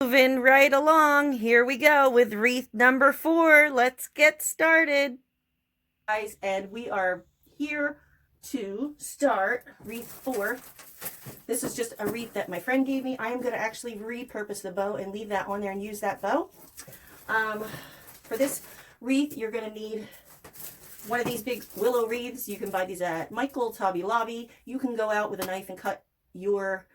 Moving right along. Here we go with wreath number 4. Let's get started. Guys, and we are here to start wreath 4. This is just a wreath that my friend gave me. I am going to actually repurpose the bow and leave that on there and use that bow. For this wreath, you're going to need one of these big willow wreaths. You can buy these at Michael's, Hobby Lobby. You can go out with a knife and cut your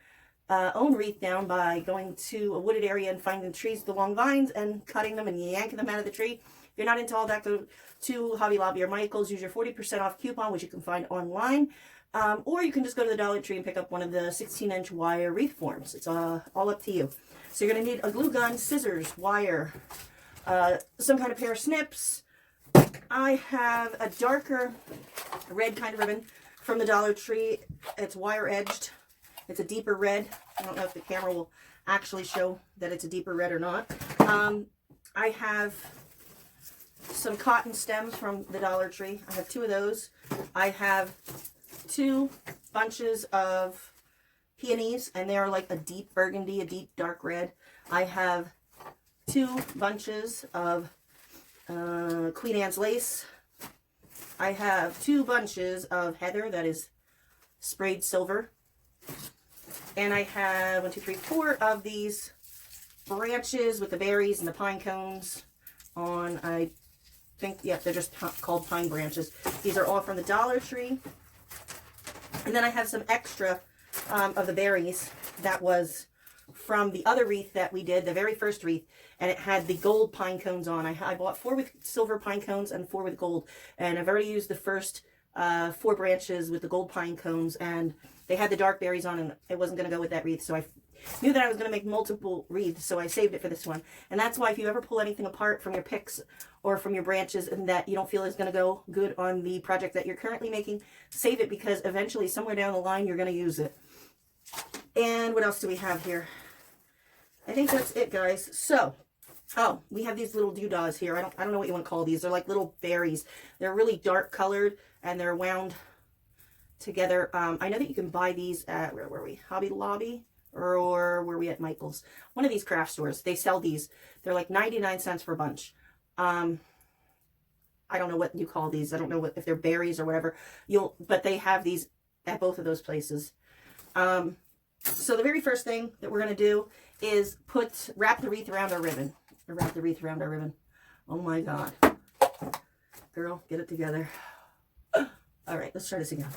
own wreath down by going to a wooded area and finding trees with the long vines and cutting them and yanking them out of the tree. If you're not into all that, go to Hobby Lobby or Michael's. Use your 40% off coupon, which you can find online. Or you can just go to the Dollar Tree and pick up one of the 16-inch wire wreath forms. It's all up to you. So you're going to need a glue gun, scissors, wire, some kind of pair of snips. I have a darker red kind of ribbon from the Dollar Tree. It's wire edged. It's a deeper red. I don't know if the camera will actually show that it's a deeper red or not. I have some cotton stems from the Dollar Tree. I have 2 of those. I have 2 bunches of peonies, and they are like a deep burgundy, a deep dark red. I have 2 bunches of Queen Anne's lace. I have 2 bunches of heather that is sprayed silver. And I have 1, 2, 3, 4 of these branches with the berries and the pine cones on, I think, yeah, they're just called pine branches. These are all from the Dollar Tree. And then I have some extra of the berries that was from the other wreath that we did, the very first wreath, and it had the gold pine cones on. I bought 4 with silver pine cones and 4 with gold, and I've already used the first 4 branches with the gold pine cones, and they had the dark berries on, and it wasn't going to go with that wreath, so I knew that I was going to make multiple wreaths, so I saved it for this one. And that's why if you ever pull anything apart from your picks or from your branches and that you don't feel is going to go good on the project that you're currently making, save it, because eventually somewhere down the line you're going to use it. And what else do we have here? I think that's it, guys. So, oh, we have these little doodads here. I don't know what you want to call these. They're like little berries. They're really dark colored, and they're wound together. I know that you can buy these at, where were we? Hobby Lobby, or were we at Michael's? One of these craft stores. They sell these. They're like 99 cents for a bunch. I don't know what you call these. I don't know if they're berries or whatever. But they have these at both of those places. So the very first thing that we're going to do is wrap the wreath around our ribbon. Or wrap the wreath around our ribbon. Oh my God. Girl, get it together. All right, let's try this again.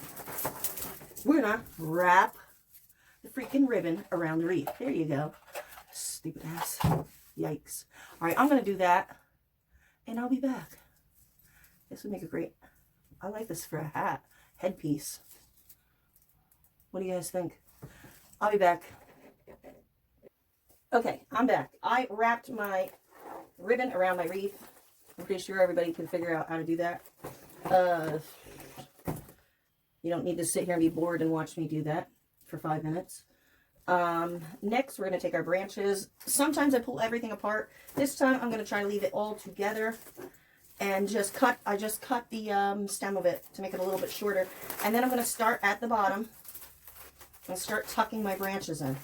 We're going to wrap the freaking ribbon around the wreath. There you go. Stupid ass. Yikes. All right, I'm going to do that, and I'll be back. This would make a great, I like this for a headpiece. What do you guys think? I'll be back. Okay, I'm back. I wrapped my ribbon around my wreath. I'm pretty sure everybody can figure out how to do that. You don't need to sit here and be bored and watch me do that for 5 minutes. Next, we're going to take our branches. Sometimes I pull everything apart. This time, I'm going to try to leave it all together and I just cut the stem of it to make it a little bit shorter. And then I'm going to start at the bottom and start tucking my branches in.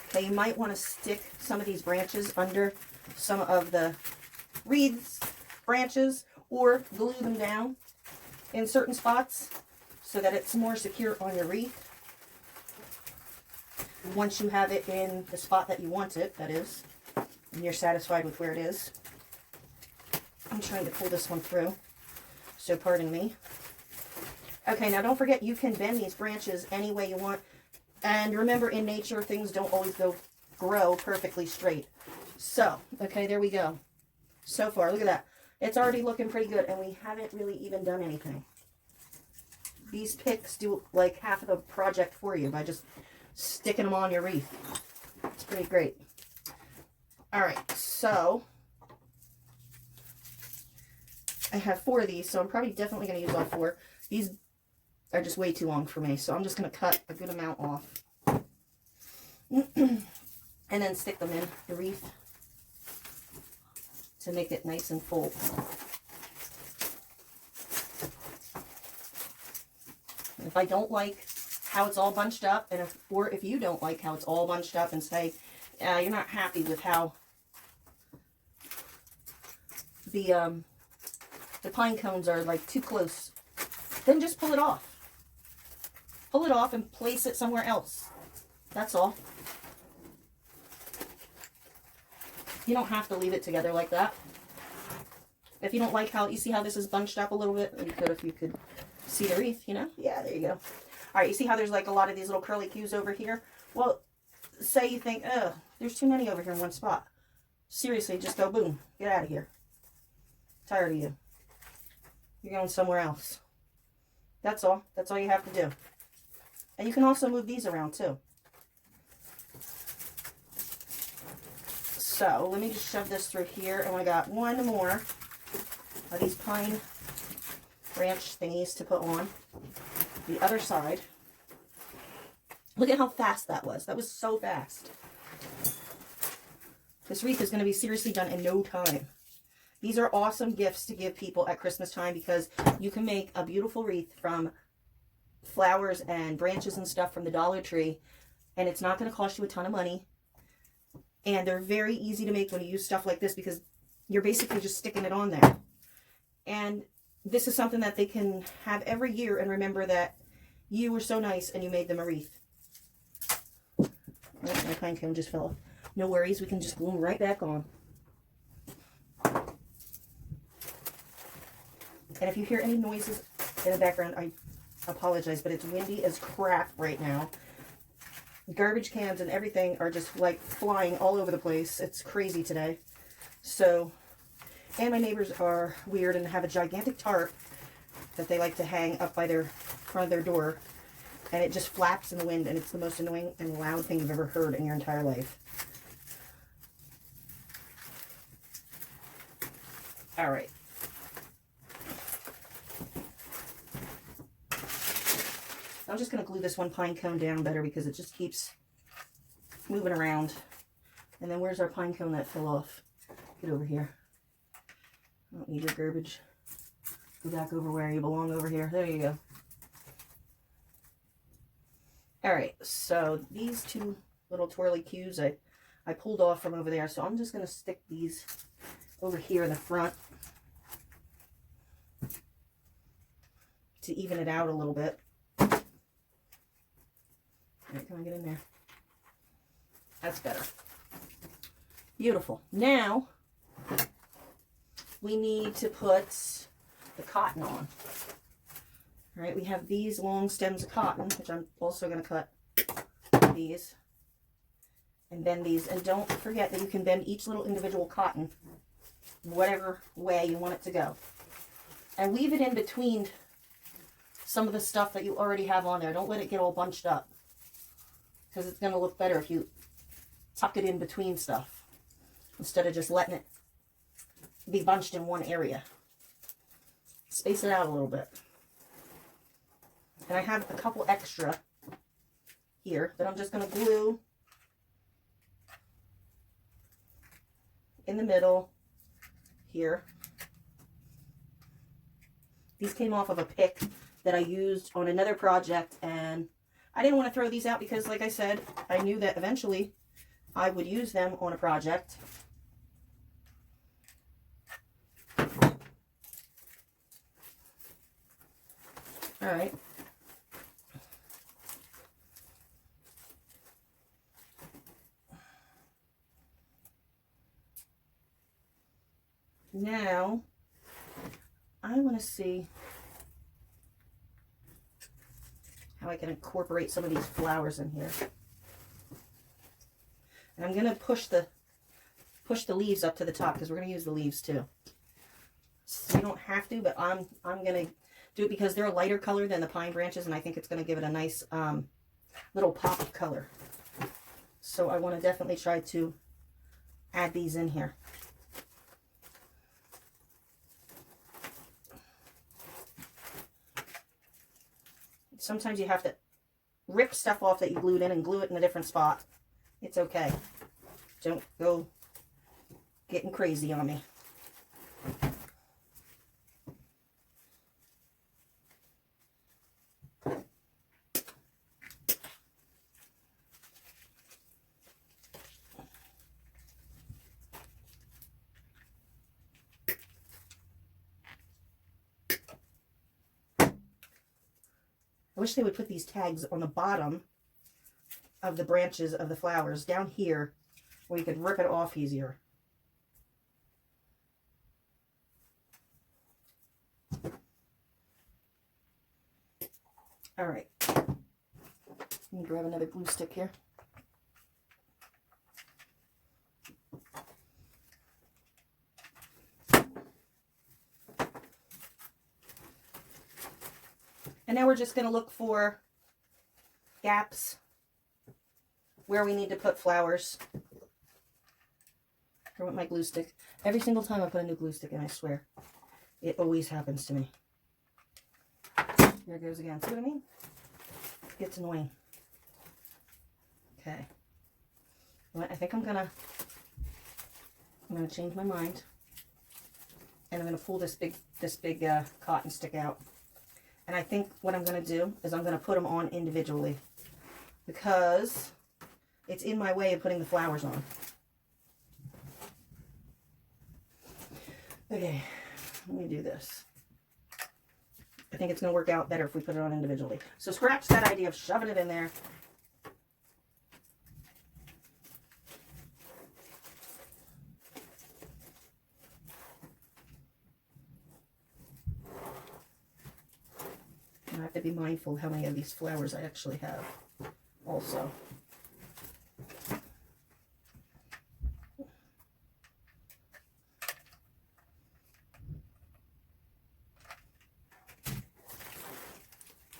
Okay, you might want to stick some of these branches under some of the wreaths branches, or glue them down in certain spots so that it's more secure on your wreath. Once you have it in the spot that you want it, that is, and you're satisfied with where it is. I'm trying to pull this one through, so pardon me. Okay, now don't forget, you can bend these branches any way you want. And remember, in nature, things don't always grow perfectly straight. So, okay, there we go. So far, look at that. It's already looking pretty good, and we haven't really even done anything. These picks do like half of the project for you by just sticking them on your wreath. It's pretty great. All right, so I have 4 of these, so I'm probably definitely going to use all 4. These are just way too long for me, so I'm just going to cut a good amount off. And then stick them in the wreath to make it nice and full. If I don't like how it's all bunched up, and or if you don't like how it's all bunched up and say you're not happy with how the pine cones are like too close, then just pull it off. Pull it off and place it somewhere else. That's all. You don't have to leave it together like that. If you don't like how, you see how this is bunched up a little bit? You could, if you could see the wreath, you know? Yeah, there you go. All right, you see how there's like a lot of these little curly cues over here? Well, say you think, ugh, there's too many over here in one spot. Seriously, just go boom. Get out of here. I'm tired of you. You're going somewhere else. That's all. That's all you have to do. And you can also move these around too. So let me just shove this through here, and I got one more of these pine branch thingies to put on the other side. Look at how fast that was. That was so fast. This wreath is going to be seriously done in no time. These are awesome gifts to give people at Christmas time because you can make a beautiful wreath from flowers and branches and stuff from the Dollar Tree, and it's not going to cost you a ton of money. And they're very easy to make when you use stuff like this because you're basically just sticking it on there. And this is something that they can have every year and remember that you were so nice and you made them a wreath. Oh, my pine cone just fell off. No worries, we can just glue them right back on. And if you hear any noises in the background, I apologize, but it's windy as crap right now. Garbage cans and everything are just like flying all over the place. It's crazy today. So, and my neighbors are weird and have a gigantic tarp that they like to hang up by their front of their door, and it just flaps in the wind, and it's the most annoying and loud thing you've ever heard in your entire life. All right. I'm just going to glue this one pine cone down better because it just keeps moving around. And then where's our pine cone that fell off? Get over here. I don't need your garbage. Go back over where you belong over here. There you go. Alright, so these two little twirly cues I pulled off from over there. So I'm just going to stick these over here in the front to even it out a little bit. Alright, come on, get in there. That's better. Beautiful. Now, we need to put the cotton on. Alright, we have these long stems of cotton, which I'm also going to cut these and bend these. And don't forget that you can bend each little individual cotton whatever way you want it to go. And weave it in between some of the stuff that you already have on there. Don't let it get all bunched up, because it's going to look better if you tuck it in between stuff instead of just letting it be bunched in one area. Space it out a little bit. And I have a couple extra here that I'm just going to glue in the middle here. These came off of a pick that I used on another project, and I didn't want to throw these out because, like I said, I knew that eventually I would use them on a project. All right. Now, I want to see how I can incorporate some of these flowers in here. And I'm going to push the leaves up to the top because we're going to use the leaves too. So you don't have to, but I'm going to do it because they're a lighter color than the pine branches, and I think it's going to give it a nice little pop of color. So I want to definitely try to add these in here. Sometimes you have to rip stuff off that you glued in and glue it in a different spot. It's okay. Don't go getting crazy on me. wish they would put these tags on the bottom of the branches of the flowers down here where you could rip it off easier. All right. Let me grab another glue stick here. And now we're just going to look for gaps where we need to put flowers. Here with my glue stick. Every single time I put a new glue stick in, I swear, it always happens to me. Here it goes again. See what I mean? It gets annoying. Okay. Well, I think I'm gonna change my mind, and I'm gonna pull this big cotton stick out. And I think what I'm gonna do is I'm gonna put them on individually because it's in my way of putting the flowers on. Okay, let me do this. I think it's going to work out better if we put it on individually. So scratch that idea of shoving it in there. And I have to be mindful how many of these flowers I actually have also.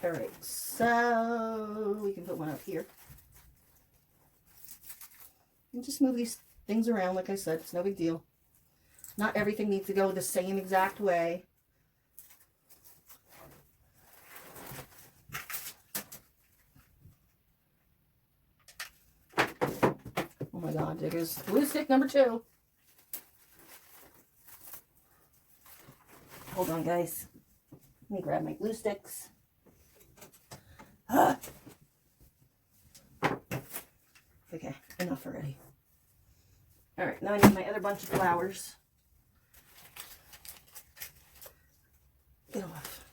All right, so we can put one up here. And just move these things around, like I said, it's no big deal. Not everything needs to go the same exact way. Oh my God, there goes glue stick number 2. Hold on, guys. Let me grab my glue sticks. Okay, enough already. All right, now I need my other bunch of flowers. Get off.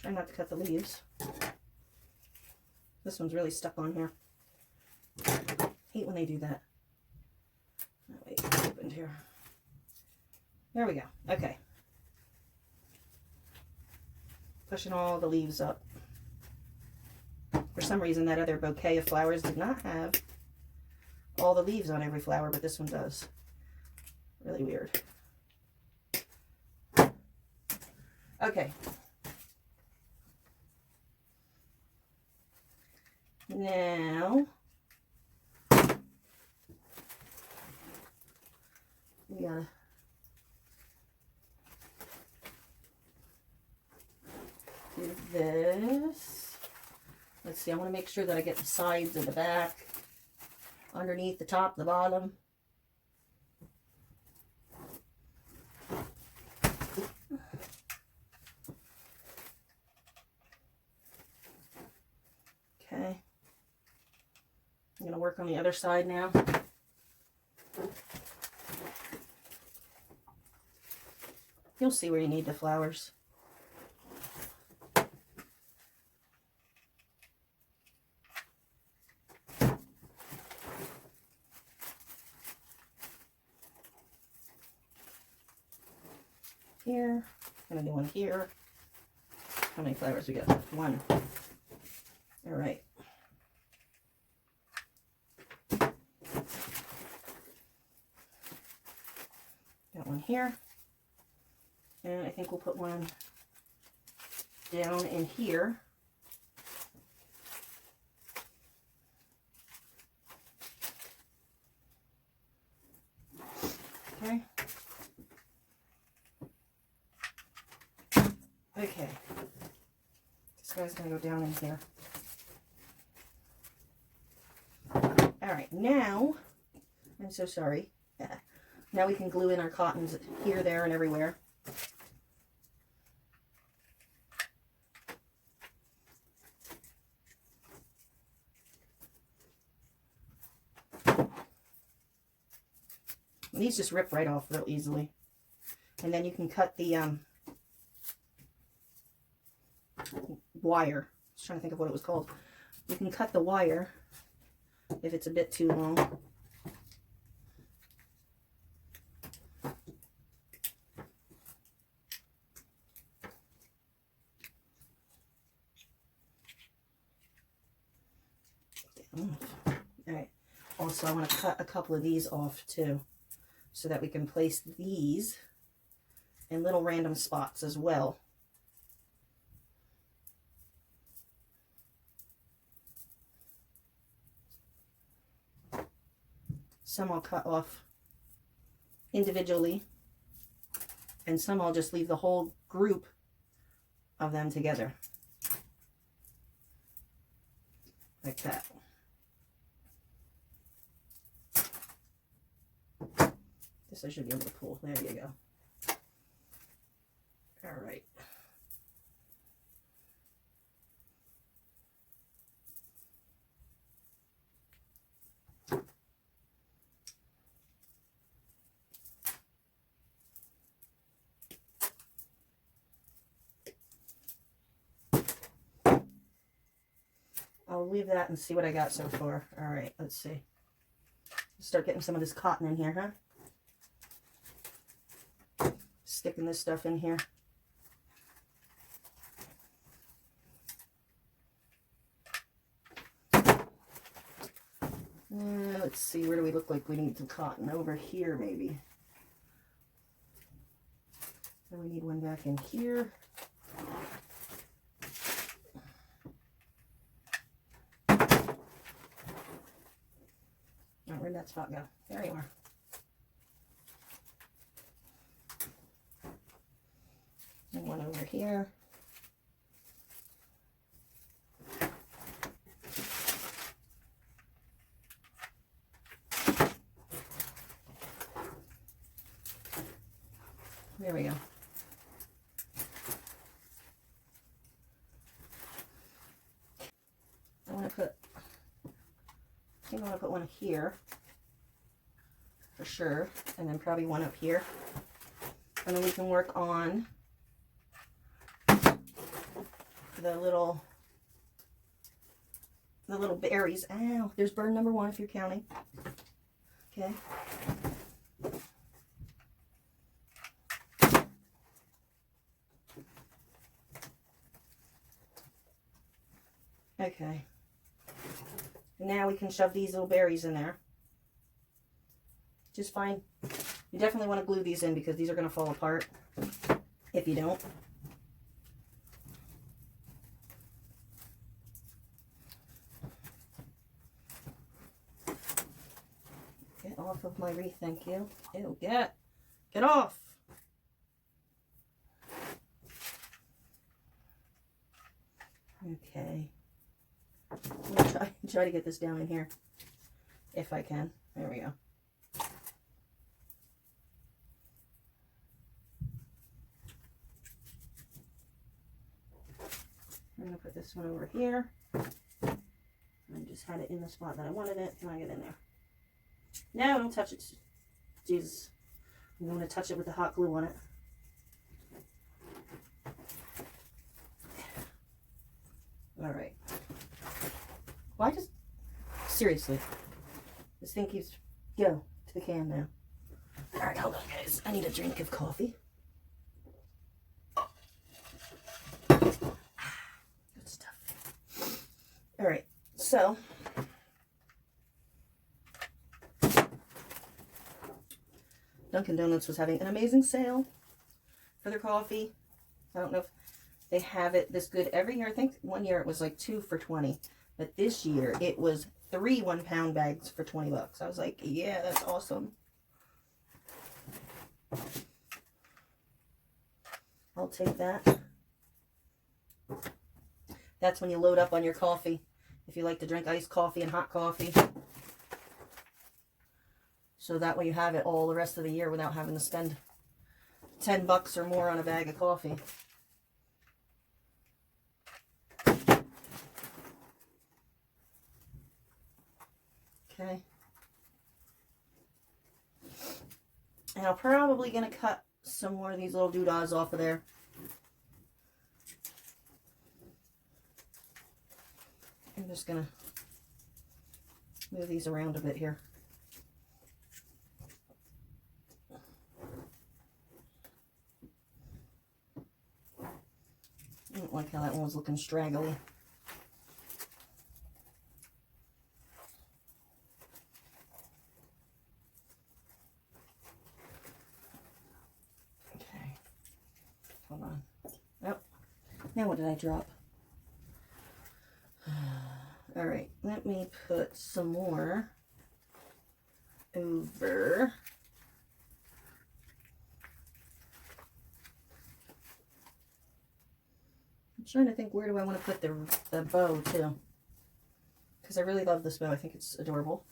Try not to cut the leaves. This one's really stuck on here. Hate when they do that. Oh, wait, it's opened here. There we go. Okay. Pushing all the leaves up. For some reason, that other bouquet of flowers did not have all the leaves on every flower, but this one does. Really weird. Okay. Now, we gotta do this. Let's see, I want to make sure that I get the sides and the back, underneath, the top, the bottom. Okay. I'm going to work on the other side now. You'll see where you need the flowers. Here, I'm going to do one here. How many flowers we got? 1. All right. Got one here. And I think we'll put one down in here. Okay. Okay. This guy's going to go down in here. All right, now, I'm so sorry. Now we can glue in our cottons here, there, and everywhere. And these just rip right off real easily. And then you can cut the wire. I was trying to think of what it was called. You can cut the wire if it's a bit too long. Alright, also I want to cut a couple of these off too, so that we can place these in little random spots as well. Some I'll cut off individually, and some I'll just leave the whole group of them together. Like that. This I should be able to pull. There you go. All right. I'll leave that and see what I got so far. All right, let's see. Start getting some of this cotton in here, huh? Sticking this stuff in here. Let's see, where do we look like we need some cotton? Over here, maybe. Then we need one back in here. Where'd that spot go? There you are. And one over here. There we go. I think I want to put one here for sure, and then probably one up here, and then we can work on the little berries. Ow, there's bird number 1 if you're counting. Okay. Okay. Now we can shove these little berries in there. Just fine. You definitely want to glue these in because these are going to fall apart if you don't. Get off of my wreath, thank you. Ew, get off. Okay. I'm going to try to get this down in here if I can. There we go. I'm going to put this one over here. I just had it in the spot that I wanted it. Can I get in there? No, don't touch it. Jesus. I'm going to touch it with the hot glue on it. All right. Why just... Seriously. This thing keeps... Go to the can now. All right, hold on, guys. I need a drink of coffee. Good stuff. All right, so... Dunkin' Donuts was having an amazing sale for their coffee. I don't know if they have it this good every year. I think one year it was like 2 for $20. But this year it was 3 1-pound bags for $20. I was like, yeah, that's awesome. I'll take that. That's when you load up on your coffee. If you like to drink iced coffee and hot coffee. So that way you have it all the rest of the year without having to spend $10 or more on a bag of coffee. Okay. And I'm probably going to cut some more of these little doodads off of there. I'm just going to move these around a bit here. I don't like how that one was looking straggly. Okay, hold on. Oh, now what did I drop? All right, let me put some more over. I'm trying to think, where do I want to put the bow too? Because I really love this bow. I think it's adorable.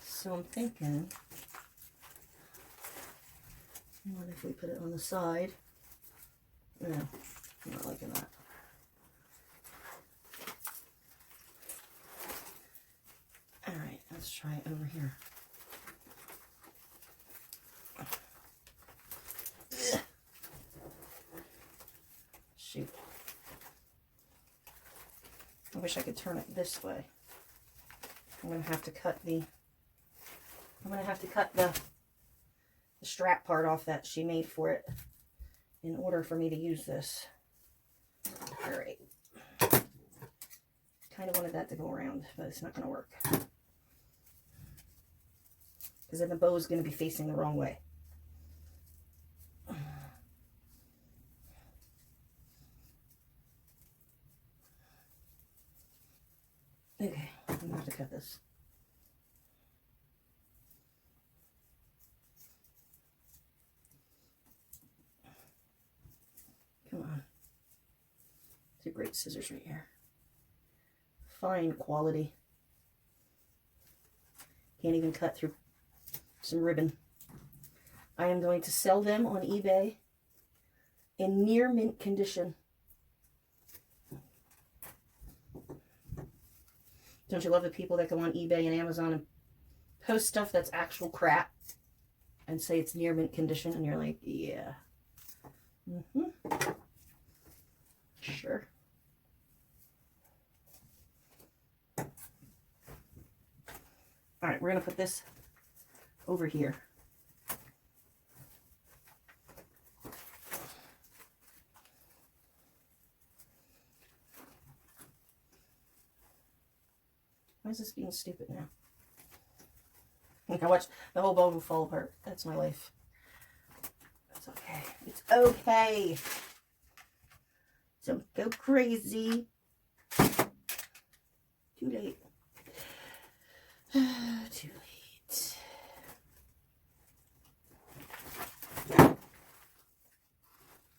So I'm thinking, what if we put it on the side? No, I'm not liking that. All right, let's try it over here. Shoot. I wish I could turn it this way. I'm gonna have to cut the strap part off that she made for it in order for me to use this. All right. Kind of wanted that to go around, but it's not gonna work. Because then the bow is gonna be facing the wrong way. Okay, I'm gonna have to cut this. Come on. These are great scissors right here. Fine quality. Can't even cut through some ribbon. I am going to sell them on eBay in near mint condition. Don't you love the people that go on eBay and Amazon and post stuff that's actual crap and say it's near mint condition, and you're like, yeah. Sure. All right, we're going to put this over here. Why is this being stupid now? I watch the whole bow will fall apart. That's my life. That's okay. It's okay. Don't go crazy. Too late. Too late.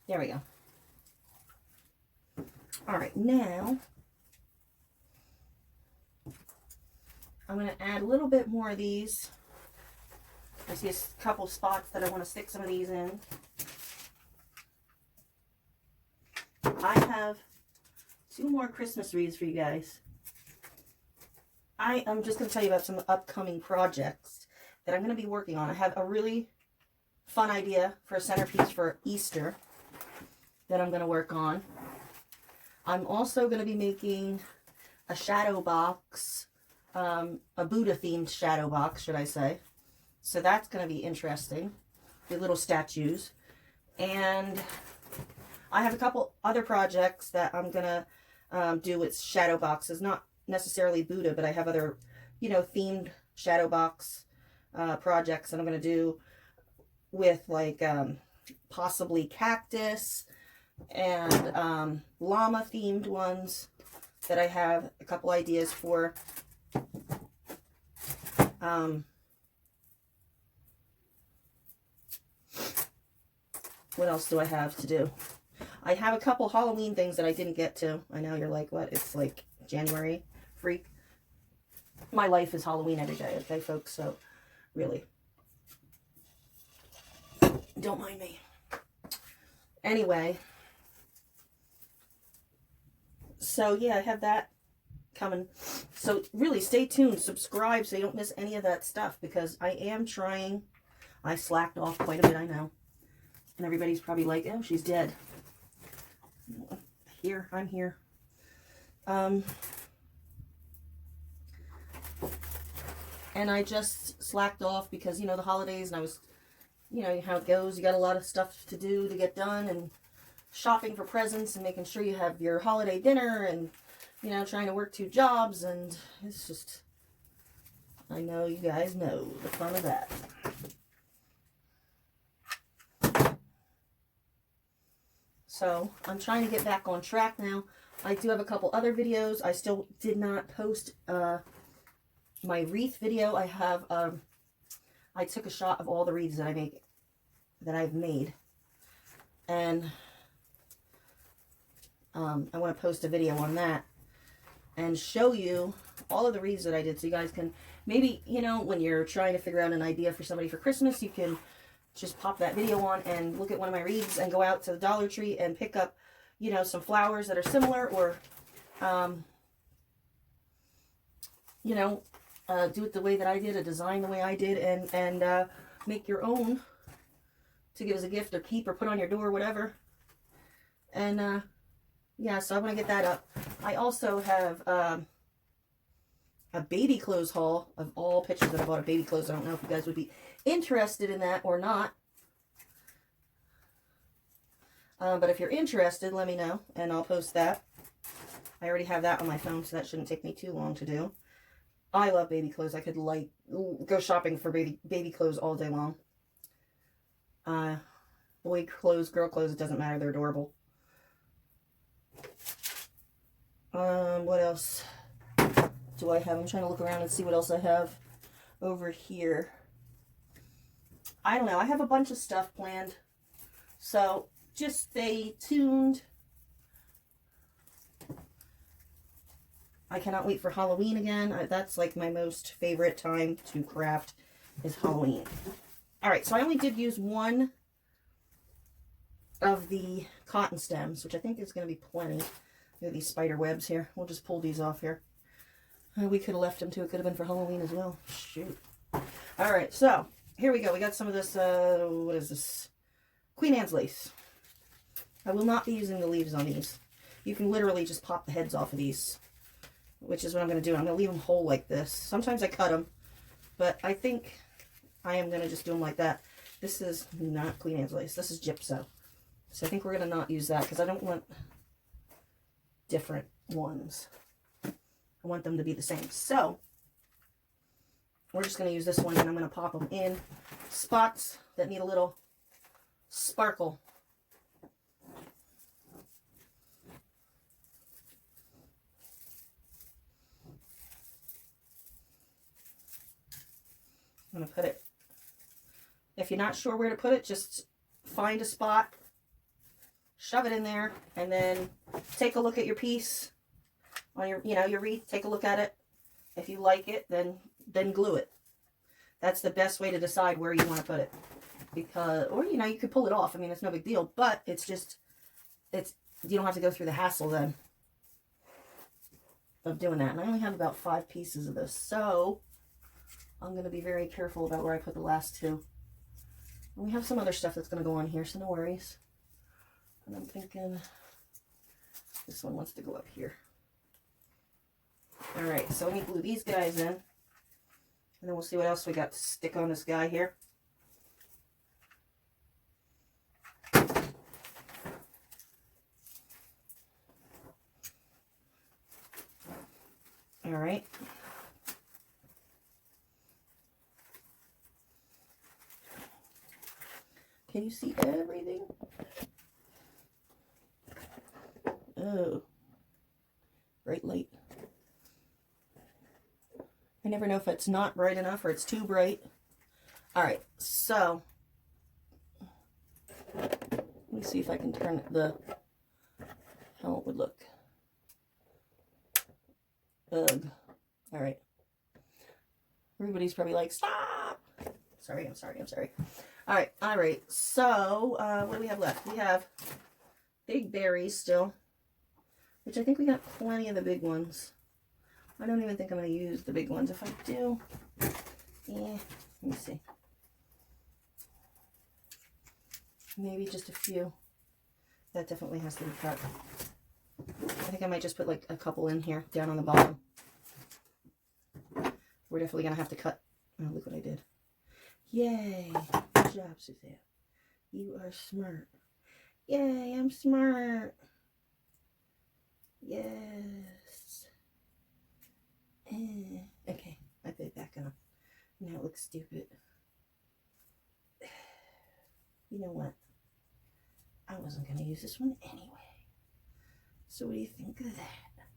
There we go. All right, now I'm going to add a little bit more of these. I see a couple spots that I want to stick some of these in. I have 2 more Christmas wreaths for you guys. I am just going to tell you about some upcoming projects that I'm going to be working on. I have a really fun idea for a centerpiece for Easter that I'm going to work on. I'm also going to be making a shadow box, a Buddha themed shadow box, should I say. So that's going to be interesting. The little statues. And I have a couple other projects that I'm going to do with shadow boxes. Not necessarily Buddha, but I have other, themed shadow box projects that I'm going to do with, like, possibly cactus and llama themed ones that I have a couple ideas for. What else do I have to do? I have a couple Halloween things that I didn't get to. I know you're like, what? It's like January, freak. My life is Halloween every day, okay, folks? So, really. Don't mind me. Anyway. So, yeah, I have that coming. So really stay tuned, subscribe so you don't miss any of that stuff, because I am trying. I slacked off quite a bit, I know. And everybody's probably like, oh, she's dead. Here, I'm here. And I just slacked off because, you know, the holidays, and I was, you know how it goes. You got a lot of stuff to do to get done, and shopping for presents and making sure you have your holiday dinner, and, you know, trying to work 2 jobs, and it's just, I know you guys know the fun of that. So I'm trying to get back on track now. I do have a couple other videos. I still did not post my wreath video. I have I took a shot of all the wreaths that I've made, and I want to post a video on that and show you all of the wreaths that I did, so you guys can maybe, you know, when you're trying to figure out an idea for somebody for Christmas, you can just pop that video on and look at one of my wreaths and go out to the Dollar Tree and pick up, you know, some flowers that are similar, or you know, do it the way that I did, a design the way I did, and make your own to give as a gift or keep or put on your door, whatever. And yeah, so I want to get that up. I also have a baby clothes haul of all pictures that I bought of baby clothes. I don't know if you guys would be interested in that or not. But if you're interested, let me know, and I'll post that. I already have that on my phone, so that shouldn't take me too long to do. I love baby clothes. I could, like, go shopping for baby clothes all day long. Boy clothes, girl clothes, it doesn't matter. They're adorable. What else do I have? I'm trying to look around and see what else I have over here. I don't know. I have a bunch of stuff planned. So just stay tuned. I cannot wait for Halloween again. That's like my most favorite time to craft, is Halloween. Alright, so I only did use one of the cotton stems, which I think is going to be plenty. Look at these spider webs here. We'll just pull these off here. We could have left them too. It could have been for Halloween as well. Shoot. Alright, so here we go. We got some of this, what is this? Queen Anne's lace. I will not be using the leaves on these. You can literally just pop the heads off of these, which is what I'm going to do. I'm going to leave them whole like this. Sometimes I cut them, but I think I am going to just do them like that. This is not Queen Anne's lace. This is gypso. So I think we're going to not use that because I don't want different ones. I want them to be the same. So we're just going to use this one, and I'm going to pop them in spots that need a little sparkle. I'm going to put it, if you're not sure where to put it, just find a spot, shove it in there, and then take a look at your piece on your, you know, your wreath. Take a look at it. If you like it, then glue it. That's the best way to decide where you want to put it. Because, or, you know, you could pull it off. I mean, it's no big deal, but it's just, you don't have to go through the hassle then of doing that. And I only have about 5 pieces of this, so I'm going to be very careful about where I put the last 2. And we have some other stuff that's going to go on here, so no worries. And I'm thinking this one wants to go up here. Alright, so let me glue these guys in. And then we'll see what else we got to stick on this guy here. Alright. Can you see everything? Oh. Bright light. I never know if it's not bright enough or it's too bright. Alright, so let me see if I can turn how it would look. Ugh. Alright. Everybody's probably like, stop! Sorry, I'm sorry. Alright. So, what do we have left? We have big berries still, which I think we got plenty of the big ones. I don't even think I'm going to use the big ones. If I do, yeah, let me see. Maybe just a few. That definitely has to be cut. I think I might just put like a couple in here, down on the bottom. We're definitely going to have to cut. Oh, look what I did. Yay. Good job, Suzanne. You are smart. Yay, I'm smart. Yes. Okay, I put it back on. Now it looks stupid. You know what? I wasn't going to use this one anyway. So what do you think of that?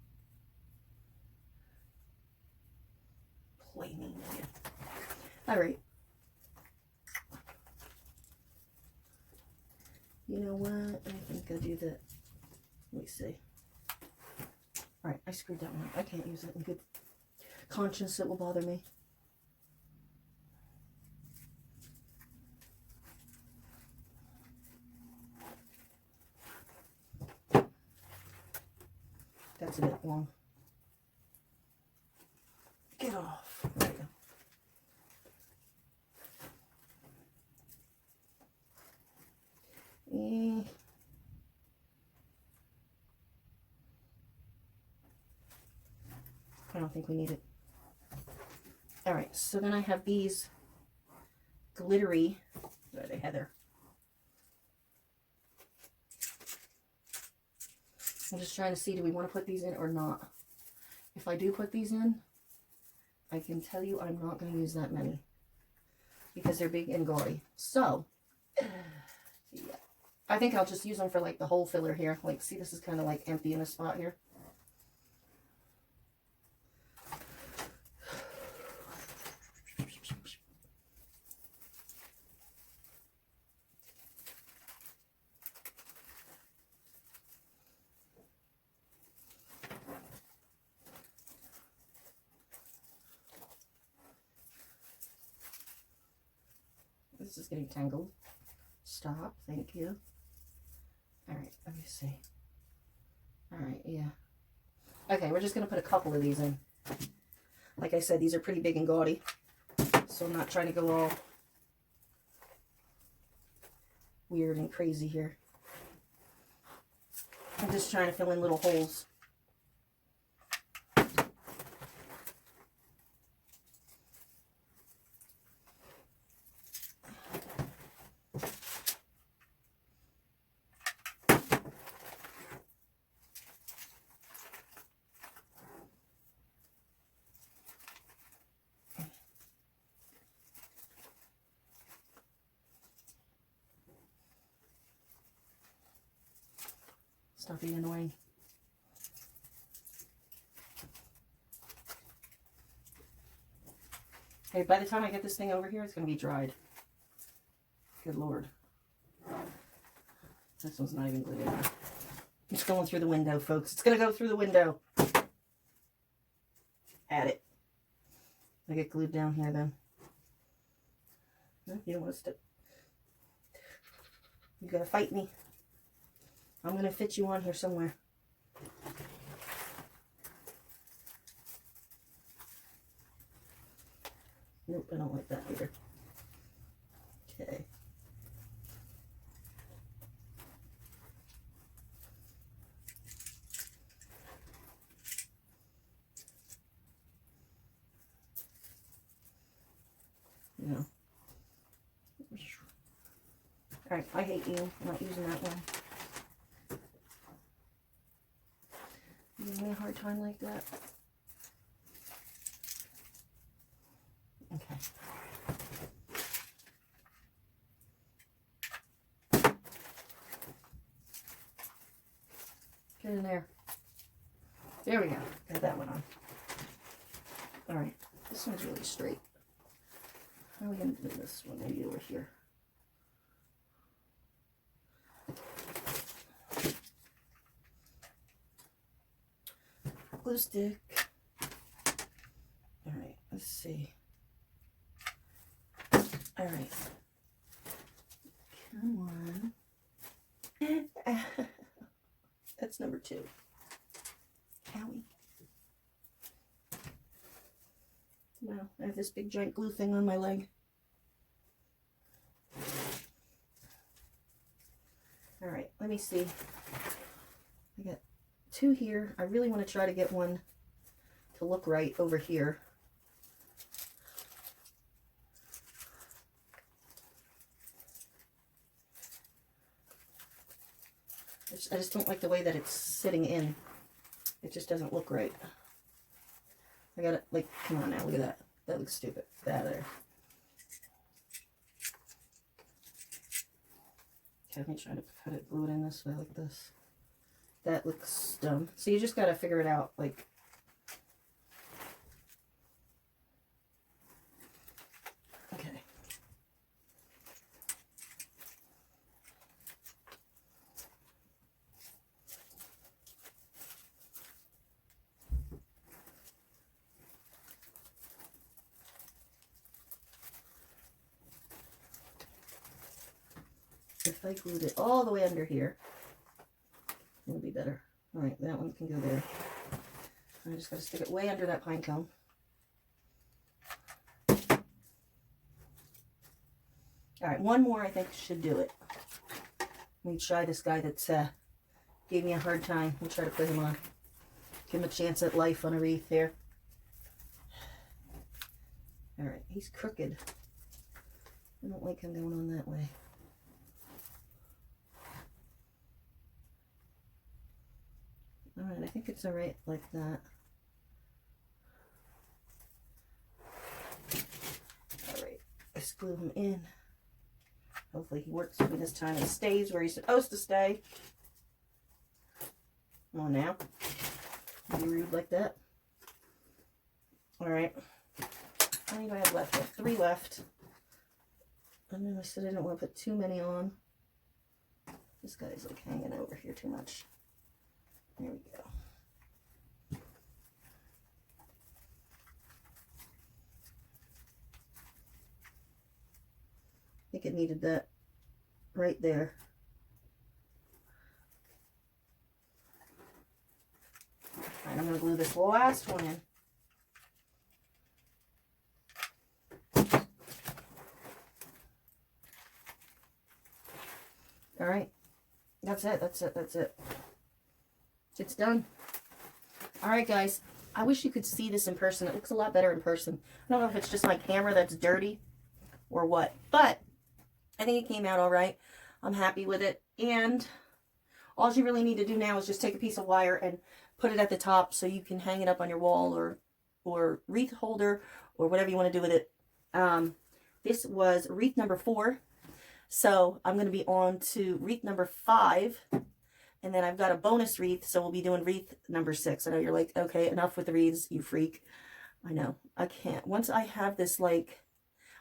Play me, man. All right. You know what? I think I'll do that. Let me see. All right, I screwed that one up. I can't use it in good conscience. It will bother me. That's a bit long. Get off. There we go. I don't think we need it. All right, so then I have these glittery, where are they, Heather? I'm just trying to see, do we want to put these in or not? If I do put these in, I can tell you I'm not going to use that many because they're big and gaudy. So, yeah, I think I'll just use them for like the whole filler here. Like, see, this is kind of like empty in a spot here. This is getting tangled. Stop. Thank you. All right. Let me see. All right. Yeah. Okay. We're just going to put a couple of these in. Like I said, these are pretty big and gaudy. So I'm not trying to go all weird and crazy here. I'm just trying to fill in little holes. Stop being annoying. Okay, by the time I get this thing over here, it's going to be dried. Good Lord. This one's not even glued in. It's going through the window, folks. It's going to go through the window. Add it. I get glued down here then. No, you don't want to stick. You got to fight me. I'm going to fit you on here somewhere. Nope, I don't like that either. Okay. No. All right, I hate you. I'm not using that one. You give me a hard time like that? Okay. Get in there. There we go. Got that one on. All right. This one's really straight. How are we going to do this one? Maybe over here. Glue stick. All right. Let's see. All right. Come on. That's number 2. Howie. Wow, I have this big giant glue thing on my leg. All right, let me see. I got 2 here. I really want to try to get one to look right over here. I just don't like the way that it's sitting in. It just doesn't look right. I got it, like, come on now, look at that. That looks stupid. That there. Okay, let me try to cut it, glue it in this way like this. That looks dumb. So you just got to figure it out, like. Okay. If I glued it all the way under here, it'll be better. All right, that one can go there. I just got to stick it way under that pine cone. All right, one more I think should do it. Let me try this guy that gave me a hard time. We'll try to put him on. Give him a chance at life on a wreath here. All right, he's crooked. I don't like him going on that way. All right, I think it's all right like that. All right, let's glue him in. Hopefully he works for me this time and stays where he's supposed to stay. Come on now. Be rude like that. All right. How many do I have left? I have 3 left. And then I said I didn't want to put too many on. This guy's like hanging over here too much. There we go. I think it needed that right there. All right, I'm going to glue this last one in. All right, that's it, that's it, that's it. It's done. All right, guys, I wish you could see this in person. It looks a lot better in person. I don't know if it's just my camera that's dirty or what, but I think it came out all right. I'm happy with it. And all you really need to do now is just take a piece of wire and put it at the top so you can hang it up on your wall or wreath holder or whatever you want to do with it. This was wreath number 4. So I'm going to be on to wreath number 5. And then I've got a bonus wreath, so we'll be doing wreath number 6. I know you're like, okay, enough with the wreaths, you freak. I know, I can't. Once I have this, like,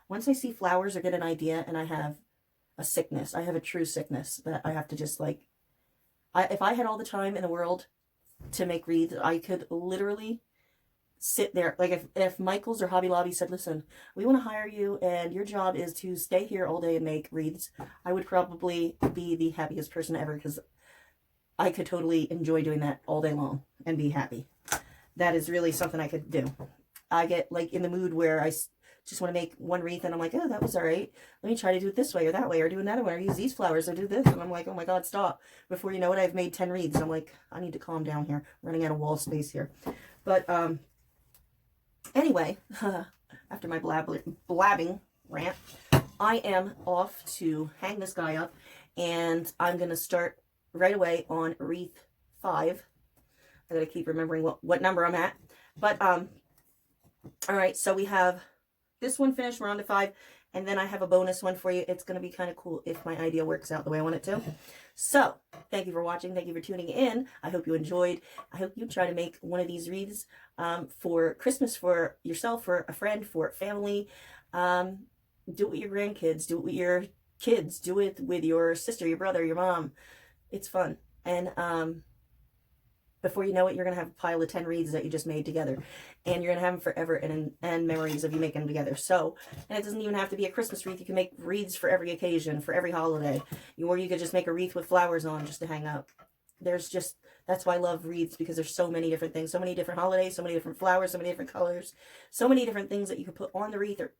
once I see flowers or get an idea and I have a sickness, I have a true sickness that I have to just, like, if I had all the time in the world to make wreaths, I could literally sit there. Like, if Michael's or Hobby Lobby said, listen, we want to hire you and your job is to stay here all day and make wreaths, I would probably be the happiest person ever because I could totally enjoy doing that all day long and be happy. That is really something I could do. I get like in the mood where I just want to make one wreath and I'm like, oh, that was all right. Let me try to do it this way or that way or do another one or use these flowers or do this. And I'm like, oh my God, stop. Before you know it, I've made 10 wreaths. I'm like, I need to calm down here. I'm running out of wall space here. But anyway, after my blabbing rant, I am off to hang this guy up and I'm going to start right away on wreath 5. I gotta keep remembering what number I'm at. But all right, so we have this one finished. We're on to 5, and then I have a bonus one for you. It's gonna be kind of cool if my idea works out the way I want it to. So thank you for watching. Thank you for tuning in. I hope you enjoyed. I hope you try to make one of these wreaths for Christmas, for yourself, for a friend, for family. Do it with your grandkids. Do it with your kids. Do it with your sister, your brother, your mom. It's fun. And before you know it, you're going to have a pile of 10 wreaths that you just made together. And you're going to have them forever and memories of you making them together. So, and it doesn't even have to be a Christmas wreath. You can make wreaths for every occasion, for every holiday. Or you could just make a wreath with flowers on just to hang up. There's That's why I love wreaths, because there's so many different things, so many different holidays, so many different flowers, so many different colors, so many different things that you could put on the wreath, or,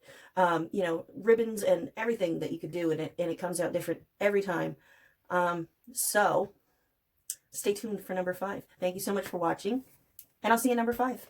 you know, ribbons and everything that you could do in it. And it comes out different every time. So stay tuned for number 5. Thank you so much for watching, and I'll see you in number 5.